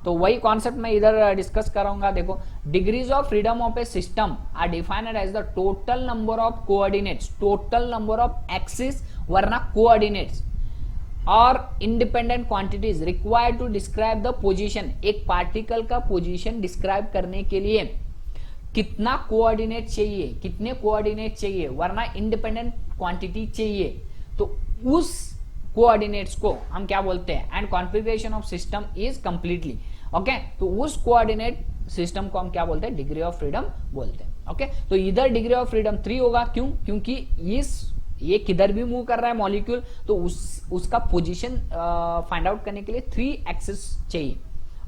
तो वही कॉन्सेप्ट मैं इधर डिस्कस करूंगा. देखो degrees of freedom of a system are defined as the total number of coordinates, total number of axis वरना कोऑर्डिनेट्स और independent quantities required to describe the position. एक particle का पोजीशन डिस्क्राइब करने के लिए कितना कोऑर्डिनेट चाहिए, कितने कोऑर्डिनेट चाहिए वरना इंडिपेंडेंट क्वांटिटी चाहिए. तो उस कोऑर्डिनेट्स को हम क्या बोलते हैं, and configuration of system is completely. Okay, तो उस कोऑर्डिनेट सिस्टम को हम क्या बोलते हैं, डिग्री ऑफ फ्रीडम बोलते हैं. ओके, तो इधर डिग्री ऑफ फ्रीडम 3 होगा. क्यों, क्योंकि इस ये किधर भी मूव कर रहा है मॉलिक्यूल, तो उसका पोजीशन फाइंड आउट करने के लिए 3 एक्सिस चाहिए।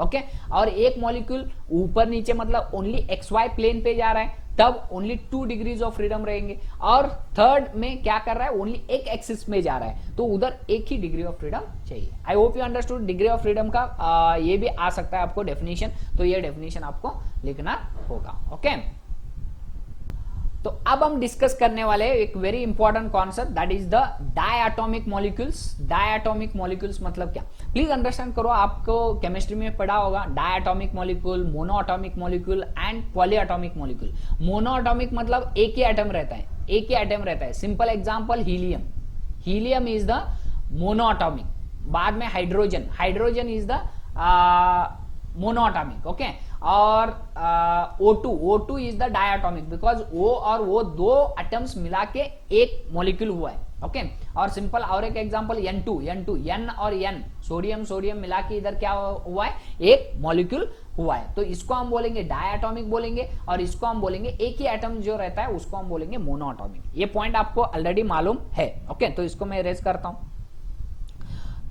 ओके, और एक मॉलिक्यूल ऊपर नीचे मतलब ओनली एक्स वाई प्लेन पे जा रहा है, तब ओनली 2 डिग्रीज ऑफ फ्रीडम रहेंगे। और थर्ड में क्या कर रहा है, ओनली एक एक्सिस में जा रहा है, तो उधर एक ही डिग्री ऑफ फ्रीडम चाहिए। आई hope you understood. Degree of freedom का ये भी आ सकता है आपको डेफिनेशन, तो ये डेफिनेशन आपको लिखना होगा। ओके, तो अब हम डिस्कस करने वाले एक very important concept, that is the diatomic molecules. Diatomic molecules मतलब क्या, प्लीज अंडरस्टैंड करो, आपको केमिस्ट्री में पढ़ा होगा diatomic molecule, monoatomic molecule and polyatomic molecule. Monoatomic मतलब एक ही एटम रहता है, एक ही एटम रहता है। Simple example helium, helium is the monoatomic. बाद में hydrogen, hydrogen is the monoatomic. Okay, और O2 is the diatomic, because O और वो दो एटम्स मिला के एक मॉलिक्यूल हुआ है। ओके, और सिंपल और एक एग्जांपल N2, N और N, सोडियम मिला के इधर क्या हुआ है, एक मॉलिक्यूल हुआ है। तो इसको हम बोलेंगे डायटोमिक बोलेंगे, और इसको हम बोलेंगे एक ही एटम जो रहता है उसको हम बोलेंगे मोनोएटॉमिक। ये पॉइंट आपको ऑलरेडी मालूम है। ओके, तो इसको मैं इरेज करता हूं।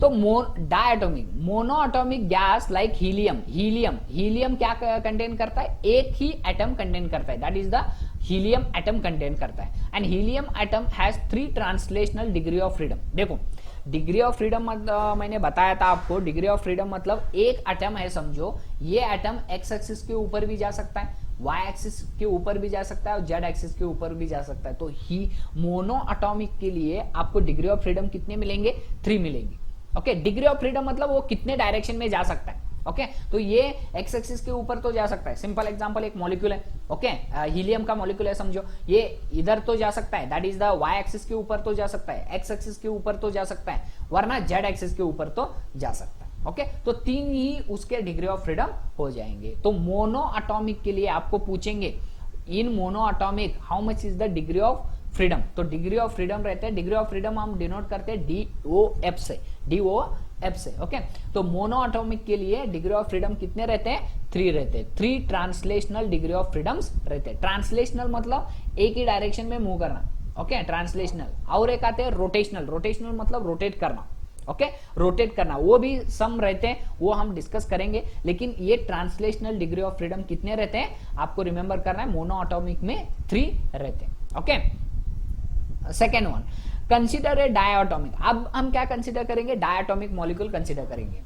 तो diatomic, monoatomic gas like helium क्या कंटेन करता है, एक ही एटम कंटेन करता है, that is the helium atom contain करता है। And helium atom has 3 translational degree of freedom. देखो डिग्री ऑफ फ्रीडम मैंने बताया था आपको, डिग्री ऑफ फ्रीडम मतलब एक एटम है समझो, ये एटम एक्स एक्सिस के ऊपर भी जा सकता है, वाई एक्सिस के ऊपर भी जा सकता है, और जेड एक्सिस के ऊपर भी जा सकता है। तो ही मोनोएटॉमिक के लिए आपको डिग्री ऑफ फ्रीडम कितने मिलेंगे, 3 मिलेंगे। ओके, डिग्री ऑफ फ्रीडम मतलब वो कितने डायरेक्शन में जा सकता है। ओके, तो ये एक्स एक्सिस के ऊपर तो जा सकता है। सिंपल एग्जांपल, एक मॉलिक्यूल है, ओके, हीलियम का मॉलिक्यूल है समझो, ये इधर तो जा सकता है, that is the Y axis के ऊपर तो जा सकता है, एक्स एक्सिस के ऊपर तो जा सकता है, वरना जेड एक्सिस के ऊपर तो जा सकता है। ओके, तो 3 ही उसके डिग्री ऑफ फ्रीडम हो जाएंगे। तो मोनोएटॉमिक के लिए आपको पूछेंगे in monoatomic how much is the degree of freedom, तो डिग्री ऑफ फ्रीडम रहते हैं, डिग्री ऑफ फ्रीडम हम डिनोट करते हैं DOF से, DOF से। ओके, तो मोनोएटॉमिक के लिए डिग्री ऑफ फ्रीडम कितने रहते हैं, 3 रहते हैं। 3 ट्रांसलेशनल डिग्री ऑफ फ्रीडम्स रहते हैं। ट्रांसलेशनल मतलब एक ही डायरेक्शन में मूव करना। Okay, translational. और एक आते हैं रोटेशनल, रोटेशनल मतलब रोटेट करना। ओके, रोटेट करना, वो भी सम रहते हैं, वो हम डिस्कस करेंगे। लेकिन ये ट्रांसलेशनल डिग्री ऑफ फ्रीडम कितने रहते हैं आपको रिमेंबर करना है, मोनोएटॉमिक में 3 रहते हैं। Okay, second one, consider a diatomic. अब हम क्या कंसिडर करेंगे, डायटोमिक मॉलिक्यूल कंसिडर करेंगे।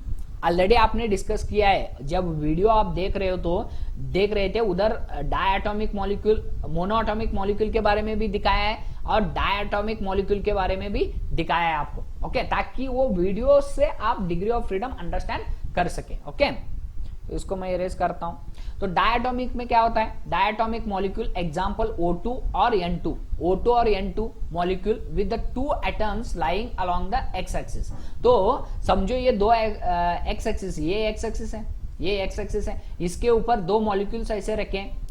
ऑलरेडी आपने डिस्कस किया है, जब वीडियो आप देख रहे हो तो देख रहे थे, उधर डायटोमिक मॉलिक्यूल, मोनोएटॉमिक मॉलिक्यूल के बारे में भी दिखाया है और डायटोमिक मॉलिक्यूल के बारे में भी दिखाया है आपको। ओके, ताकि वो वीडियो से आप डिग्री ऑफ फ्रीडम अंडरस्टैंड कर सके। ओके, तो इसको मैं इरेज करता हूं। तो डायटोमिक में क्या होता है, डायटोमिक मॉलिक्यूल एग्जांपल O2 और N2 molecule with the 2 atoms lying along the x axis. तो समझो ये 2 एक्स एक्सिस, ये एक्स एक्सिस है, ये एक्स एक्सिस है, इसके ऊपर 2 मॉलिक्यूल्स ऐसे रखे हैं,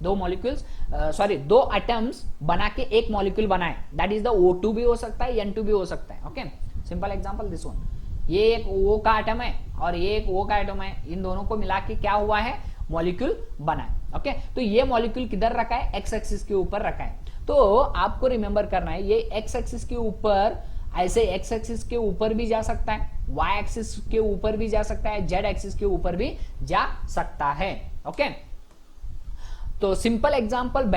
2 एटम्स बना के एक मॉलिक्यूल बनाए, दैट इज द O2 भी हो सकता है, N2 भी हो सकता है। Okay, simple example this one, ये एक O का एटम है और ये एक O का एटम है, इन दोनों को मिला के क्या हुआ है, मॉलिक्यूल बना है। ओके, तो ये मॉलिक्यूल किधर रखा है, एक्स एक्सिस के ऊपर रखा है। तो आपको रिमेंबर करना है, ये एक्स एक्सिस के ऊपर, ऐसे एक्स एक्सिस के ऊपर भी जा सकता है, वाई एक्सिस के ऊपर भी जा सकता है, जेड एक्सिस के ऊपर भी जा सकता है। ओके, तो सिंपल एग्जांपल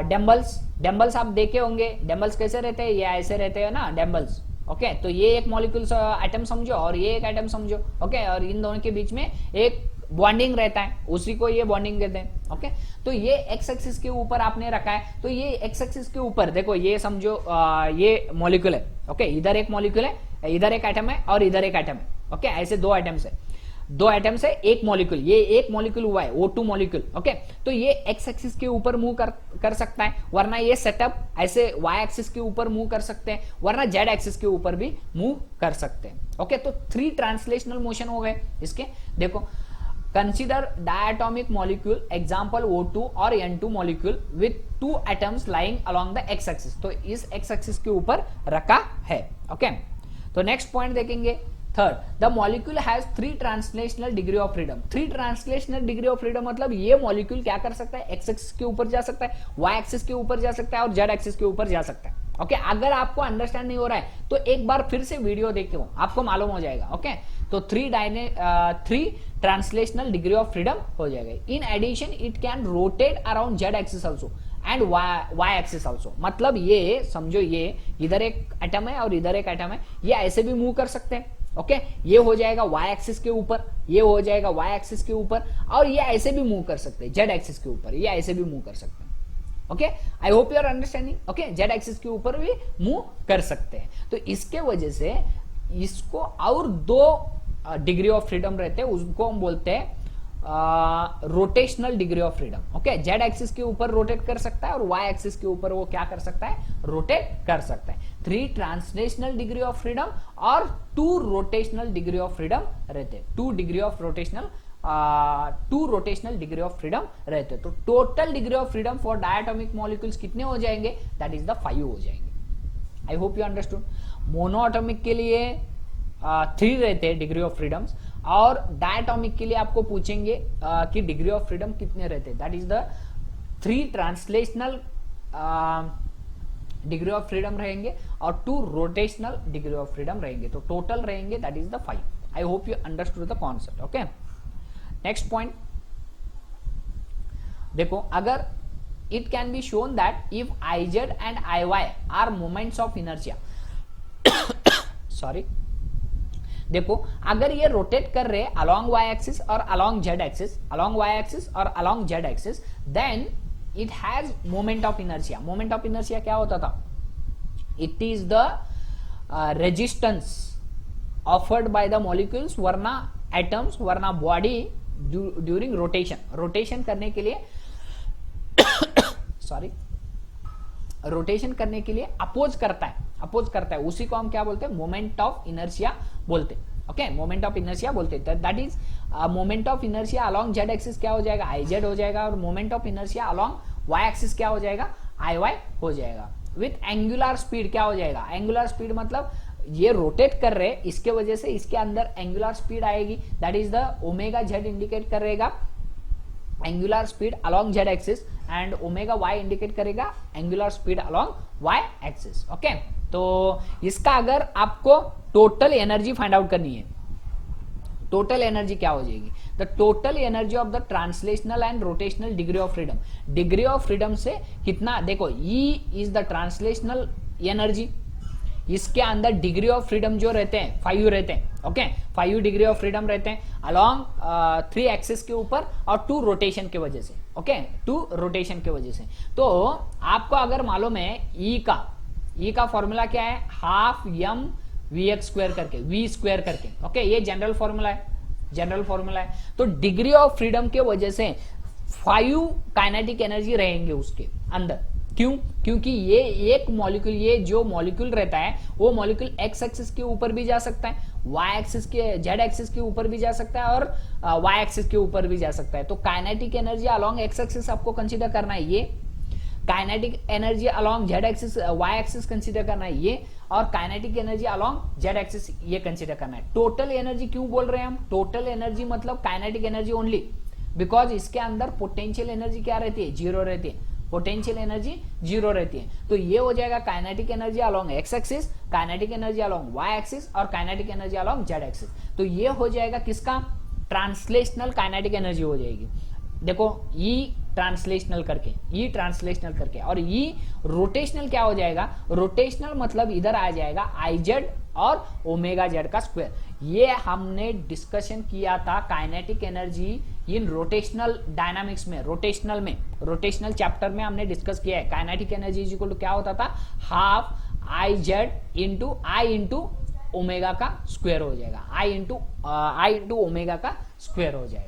डम्बल्स आप देखे होंगे, डम्बल्स कैसे रहते हैं, ये ऐसे रहते हैं ना डम्बल्स। ओके, तो ये एक मॉलिक्यूल एटम समझो और ये एक एटम समझो। ओके, और इन दोनों के बीच में एक बॉन्डिंग रहता है, उसी को ये बॉन्डिंग कहते हैं। ओके, तो ये एक्स एक्सिस के ऊपर आपने रखा है, तो ये एक्स एक्सिस के ऊपर देखो, ये समझो ये मॉलिक्यूल है। ओके, इधर एक मॉलिक्यूल है, इधर एक एटम है और इधर एक एटम है। ओके, ऐसे 2 एटम्स है, 2 एटम से एक मॉलिक्यूल, ये एक मॉलिक्यूल हुआ है O2 मॉलिक्यूल। ओके, तो ये एक्स एक्सिस के ऊपर मूव कर सकता है, वरना ये सेटअप ऐसे वाई एक्सिस के ऊपर मूव कर सकते हैं, वरना जेड एक्सिस के ऊपर भी मूव कर सकते हैं। ओके, तो 3 ट्रांसलेशनल मोशन हो गए इसके। देखो, consider diatomic molecule example O2 और N2 molecule with 2 atoms lying along the x axis, तो इस एक्स एक्सिस के ऊपर रखा है। ओके, तो नेक्स्ट पॉइंट देखेंगे, third, the molecule has 3 translational degree of freedom. 3 translational degree of freedom मतलब ये मॉलिक्यूल क्या कर सकता है, एक्स एक्सिस के ऊपर जा सकता है, वाई एक्सिस के ऊपर जा सकता है और जेड एक्सिस के ऊपर जा सकता है। ओके अगर आपको अंडरस्टैंड नहीं हो रहा है तो एक बार फिर से वीडियो देखो, आपको मालूम हो जाएगा। ओके तो three translational degree of freedom हो जाएगा। In addition it can rotate around Z axis also and Y axis also. मतलब ये समझो, ये इधर एक एटम है और इधर एक एटम है, ये ऐसे भी मूव कर सकते हैं। ओके ये हो जाएगा वाई एक्सिस के ऊपर, ये हो जाएगा वाई एक्सिस के ऊपर, और ये ऐसे भी मूव कर सकते हैं जेड एक्सिस के ऊपर, ये ऐसे भी मूव कर सकते हैं। Okay I hope you are understanding. Okay Z axis के ऊपर भी मूव कर सकते हैं। तो इसके वजह से इसको और दो डिग्री ऑफ फ्रीडम रहते हैं, उसको हम बोलते हैं rotational degree of freedom. Okay Z axis के ऊपर रोटेट कर सकता है और वाई एक्सिस के ऊपर वो क्या कर सकता है, रोटेट कर सकता है। 3 ट्रांसलेशनल डिग्री ऑफ फ्रीडम और 2 रोटेशनल डिग्री ऑफ फ्रीडम रहते हैं। 2 रोटेशनल डिग्री ऑफ फ्रीडम रहते हैं। तो total degree of freedom for diatomic molecules कितने हो जाएंगे, दैट इज द 5 हो जाएंगे। आई होप यू अंडरस्टूड। मोनोएटॉमिक के लिए 3 रहते हैं डिग्री ऑफ फ्रीडम्स, और डायटोमिक के लिए आपको पूछेंगे कि डिग्री ऑफ फ्रीडम कितने रहते हैं, that is the 3 translational degree of freedom रहेंगे और 2 रोटेशनल डिग्री ऑफ फ्रीडम रहेंगे। तो टोटल रहेंगे that is the 5। I hope you understood the concept. Okay next point देखो, अगर it can be shown that if Iz and Iy are moments of inertia sorry देखो अगर ये rotate कर रहे अलोंग y एक्सिस और along z axis, along y axis और along z axis, then it has moment of inertia. Moment of inertia क्या होता था, it is the resistance offered by the molecules वरना एटम्स वरना body during rotation. Rotation करने के लिए sorry rotation करने के लिए अपोज करता है, उसी को हम क्या बोलते हैं, मोमेंट ऑफ इनर्शिया बोलते हैं। ओके मोमेंट ऑफ इनर्शिया बोलते हैं। That is moment of inertia along Z axis क्या हो जाएगा, Iz हो जाएगा, और moment of inertia along Y axis क्या हो जाएगा, Iy हो जाएगा। विथ एंगुलर स्पीड क्या हो जाएगा, एंगुलर स्पीड मतलब ये रोटेट कर रहे, इसके वजह से इसके अंदर एंगुलर स्पीड आएगी, that is the omega Z indicate करेगा angular speed along Z axis, and omega Y indicate करेगा angular speed along Y axis. Okay तो इसका अगर आपको टोटल एनर्जी फाइंड आउट करनी है, टोटल एनर्जी क्या हो जाएगी, the total energy of the translational and rotational degree of freedom. Degree of freedom से कितना, देखो E is the translational energy, इसके अंदर डिग्री ऑफ फ्रीडम जो रहते हैं 5 रहते हैं। ओके 5 डिग्री ऑफ फ्रीडम रहते हैं अलोंग 3 एक्सिस के ऊपर और 2 रोटेशन के वजह से। ओके 2 रोटेशन के वजह से। तो आपको अगर मालूम है E का फॉर्मूला क्या है, हाफ m vx स्क्वायर करके v स्क्वायर करके। ओके ये जनरल फॉर्मूला है। तो डिग्री ऑफ फ्रीडम के वजह से 5 काइनेटिक एनर्जी रहेंगे उसके अंदर। क्यों, क्योंकि ये एक मॉलिक्यूल, ये जो मॉलिक्यूल रहता है वो मॉलिक्यूल एक्स एक्सिस के ऊपर भी जा सकता है, वाई एक्सिस के जेड एक्सिस के ऊपर भी जा सकता है, और वाई एक्सिस के ऊपर भी जा सकता है। तो kinetic energy along X axis आपको कंसीडर करना है ये, kinetic energy along Z axis Y axis consider करना है ये, और kinetic energy along Z axis ये कंसीडर करना है। टोटल एनर्जी क्यों बोल रहे हैं हम, टोटल एनर्जी मतलब काइनेटिक एनर्जी ओनली, बिकॉज इसके अंदर पोटेंशियल एनर्जी क्या रहती है, 0 रहती है, पोटेंशियल एनर्जी 0 रहती है। तो ये हो जाएगा kinetic energy along X axis, kinetic energy along Y axis और kinetic energy along Z axis. तो ये हो जाएगा किसका, ट्रांसलेशनल काइनेटिक एनर्जी हो जाएगी। देखो E ट्रांसलेशनल करके और E रोटेशनल क्या हो जाएगा, रोटेशनल मतलब इधर आ जाएगा Iz और ओमेगा जेड का स्क्वायर। ये हमने डिस्कशन किया था kinetic energy in rotational dynamics में, रोटेशनल चैप्टर में हमने डिस्कस किया है। Kinetic energy is equal to क्या होता था, half Iz into I into omega का स्क्वायर हो जाएगा, I इंटू ओमेगा का स्क्वायर हो जाएगा।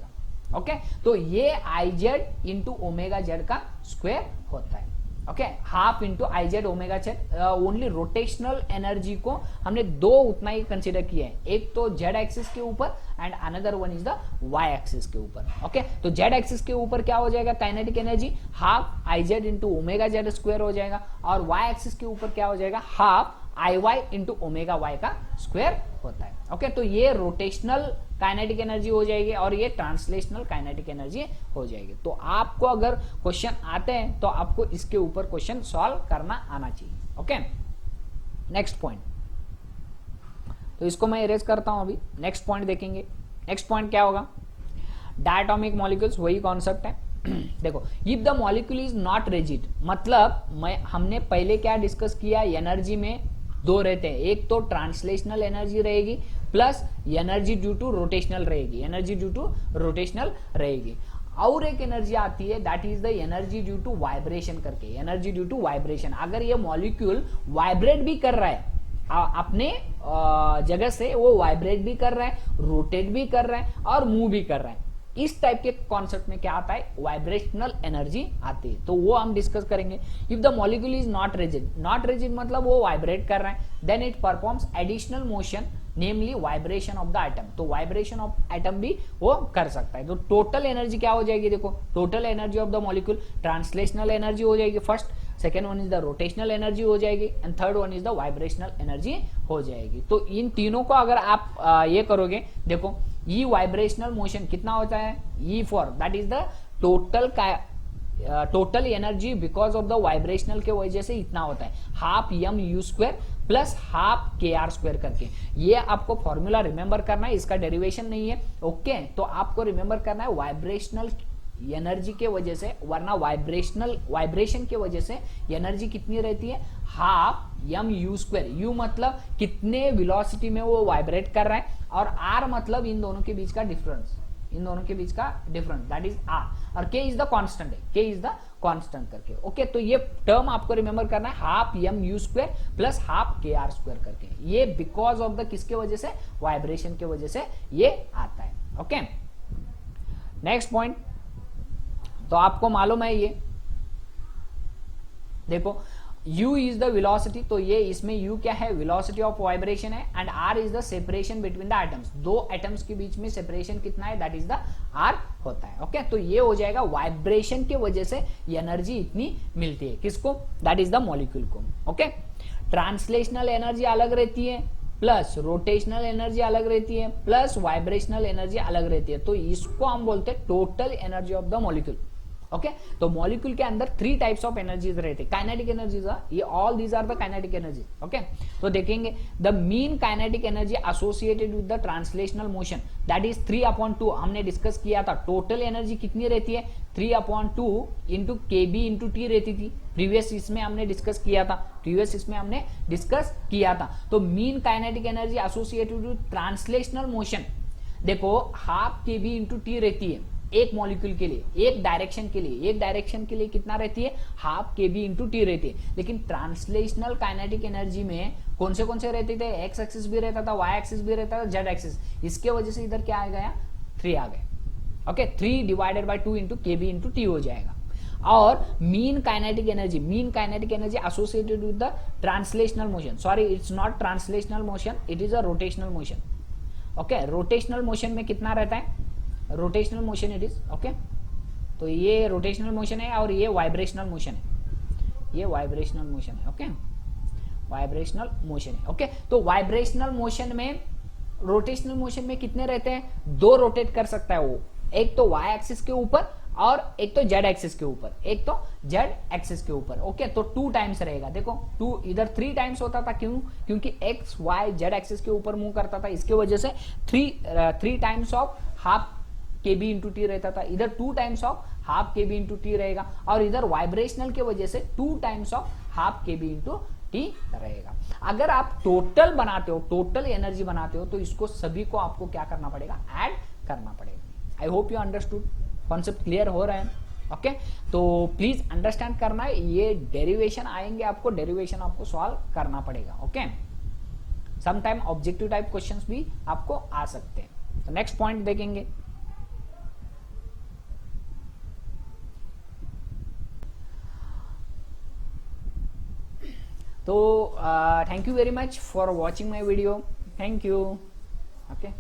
ओके तो ये Iz इंटू ओमेगा जेड का स्क्वायर होता है। Okay half into Iz omega Z. Only rotational energy को हमने 2 उतना ही कंसीडर किया है, एक तो जेड एक्सिस के ऊपर and another one is the Y axis के ऊपर। ओके तो जेड एक्सिस के ऊपर क्या हो जाएगा, kinetic energy half Iz into omega Z square हो जाएगा, और वाई एक्सिस के ऊपर क्या हो जाएगा, half Iy into omega Y का स्क्वायर होता है। ओके तो ये रोटेशनल काइनेटिक एनर्जी हो जाएगी और ये ट्रांसलेशनल काइनेटिक एनर्जी हो जाएगी। तो आपको अगर क्वेश्चन आते हैं तो आपको इसके ऊपर क्वेश्चन सॉल्व करना आना चाहिए। ओके नेक्स्ट पॉइंट, तो इसको मैं इरेज करता हूं अभी, नेक्स्ट पॉइंट देखेंगे। नेक्स्ट पॉइंट क्या होगा, डायटोमिक मॉलिक्यूल्स, वही कॉन्सेप्ट है। देखो, if the molecule is not rigid, मतलब हमने पहले क्या डिस्कस किया, एनर्जी में दो रहते हैं, एक तो ट्रांसलेशनल एनर्जी रहेगी plus energy due to rotational रहेगी, एनर्जी ड्यू टू रोटेशनल रहेगी, और एक एनर्जी आती है that is the energy due to vibration करके, एनर्जी ड्यू टू वाइब्रेशन। अगर ये मॉलिक्यूल वाइब्रेट भी कर रहा है अपने जगह से, वो वाइब्रेट भी कर रहा है, रोटेट भी कर रहा है और मूव भी कर रहा है, इस टाइप के कॉन्सेप्ट में क्या आता है, वाइब्रेशनल एनर्जी आती है, तो वो हम डिस्कस करेंगे। If the molecule is not rigid, not rigid मतलब वो वाइब्रेट कर रहा है, then it performs additional motion namely vibration of the atom, तो वाइब्रेशन ऑफ एटम भी वो कर सकता है। तो टोटल एनर्जी क्या हो जाएगी, देखो total energy of the molecule, translational energy हो जाएगी first, second one is the rotational energy हो जाएगी, and third one is the vibrational energy हो जाएगी। तो इन तीनों को अगर आप ये करोगे, देखो ई वाइब्रेशनल मोशन कितना होता है, E for that is the total energy because of the vibrational के वजह से इतना होता है, half M U square plus half K R square करके। ये आपको फॉर्मूला रिमेंबर करना है, इसका डेरिवेशन नहीं है, ओके। तो आपको रिमेंबर करना है वाइब्रेशनल एनर्जी के वजह से, वरना वाइब्रेशन के वजह से एनर्जी कितनी रहती है, half M U square, U मतलब कितने वेलोसिटी में वो वाइब्रेट कर रहा है, और आर मतलब इन दोनों के बीच का डिफरेंस, इन दोनों के बीच का डिफरेंस दैट इज आर, और के इज द कांस्टेंट है, के इज द कांस्टेंट करके, ओके। तो ये टर्म आपको रिमेंबर करना है, half M U square plus half K R square करके, ये बिकॉज ऑफ द किसके वजह से, वाइब्रेशन के वजह से ये आता है, ओके। नेक्स्ट पॉइंट, तो आपको मालूम है ये, देखो u इज द वेलोसिटी, तो ये इसमें u क्या है, वेलोसिटी ऑफ वाइब्रेशन है, and r is the separation between the atoms, दो एटम्स के बीच में सेपरेशन कितना है, दैट इज द r होता है, ओके। तो ये हो जाएगा वाइब्रेशन के वजह से एनर्जी इतनी मिलती है, किसको, दैट इज द मॉलिक्यूल को, ओके। ट्रांसलेशनल एनर्जी अलग रहती है, प्लस रोटेशनल एनर्जी अलग रहती है, प्लस वाइब्रेशनल एनर्जी अलग रहती है, तो इसको हम बोलते हैं total energy of the molecule, okay. तो मॉलिक्यूल के अंदर 3 टाइप्स ऑफ एनर्जीज रहते हैं, काइनेटिक एनर्जीज, ये all these are the kinetic energy, okay. तो देखेंगे the mean kinetic energy associated with the translational motion that is 3/2, हमने डिस्कस किया था, टोटल एनर्जी कितनी रहती है, 3/2 इंटू केबी इंटू टी रहती थी, प्रीवियस इसमें हमने डिस्कस किया था, तो mean kinetic energy associated with translational motion, देखो हाफ केबी इंटू टी रहती है एक मॉलिक्यूल के लिए, एक डायरेक्शन के लिए कितना रहती है, हाफ केबी इंटू टी रहती है। लेकिन ट्रांसलेशनल काइनेटिक एनर्जी में कौन से रहते थे, एक्स एक्सिस भी रहता था, वाई एक्सिस भी रहता था, जेड एक्सिस, इसके वजह से इधर क्या आ गया, 3 आ गए, okay. 3 divided by 2 into KB into T हो जाएगा। और mean kinetic energy associated with the translational motion, sorry it's not translational motion, it is a rotational motion, okay. Rotational motion में कितना रहता है, rotational motion it is, okay. तो ये rotational motion है और ये वाइब्रेशनल मोशन है, ये वाइब्रेशनल मोशन है, ओके, वाइब्रेशनल मोशन है, ओके। तो वाइब्रेशनल मोशन में, रोटेशनल मोशन में कितने रहते हैं, 2 रोटेट कर सकता है वो, एक तो वाई एक्सिस के ऊपर और एक तो जेड एक्सिस के ऊपर, ओके। तो 2 टाइम्स रहेगा, देखो 2 इधर 3 टाइम्स होता था, क्यों, क्योंकि एक्स वाई जेड एक्सिस के ऊपर मूव करता था, इसके वजह से 3 times of half KB into T रहता था, इधर 2 times of half KB into T रहेगा, और इधर वाइब्रेशनल के वजह से 2 times of half KB into T रहेगा। अगर आप टोटल बनाते हो, टोटल एनर्जी बनाते हो, तो इसको सभी को आपको क्या करना पड़ेगा, ऐड करना पड़ेगा। आई hope you understood, concept clear हो रहा है, ओके। तो प्लीज अंडरस्टैंड करना है, ये डेरिवेशन आएंगे आपको, डेरिवेशन आपको सॉल्व करना पड़ेगा, okay. Sometime objective type questions भी आपको आ सकते हैं। तो नेक्स्ट पॉइंट देखेंगे, तो thank you very much for watching my video, thank you, okay।